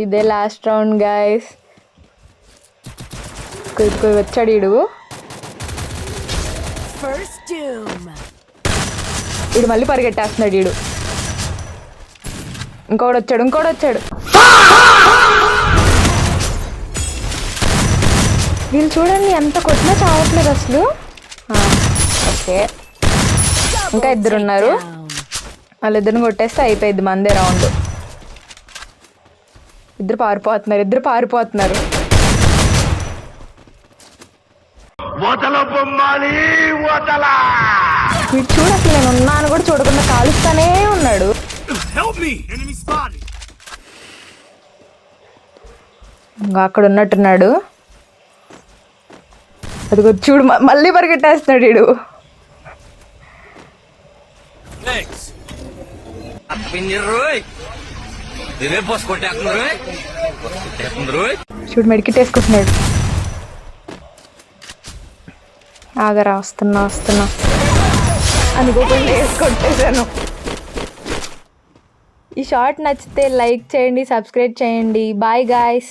ఇదే last round guys. వచ్చాడు ఈడు. ఈడు మళ్ళీ పరిగెట్టేస్తున్నాడు. ఈడు ఇంకోటి వచ్చాడు. వీళ్ళు చూడండి ఎంత కొట్టినా చావట్లేదు అసలు. ఓకే, ఇంకా ఇద్దరు ఉన్నారు. వాళ్ళిద్దరిని కొట్టేస్తే అయిపోయింది మందే రౌండ్. ఇద్దరు పారిపోతున్నారు. వీడు చూడు అసలు నేను ఉన్నాను కూడా చూడకుండా కాలుస్తానే ఉన్నాడు. ఇంకా అక్కడ ఉన్నట్టున్నాడు. అది చూడు మళ్ళీ పరిగెట్టేస్తున్నాడు వీడు. చూడు మెడికిట్ వేసుకుంటున్నాడు. ఆగరా, వస్తున్నా అనుకోకుండా వేసుకొట్టేశాను. ఈ షార్ట్ నచ్చితే లైక్ చేయండి, సబ్స్క్రైబ్ చేయండి. Bye guys.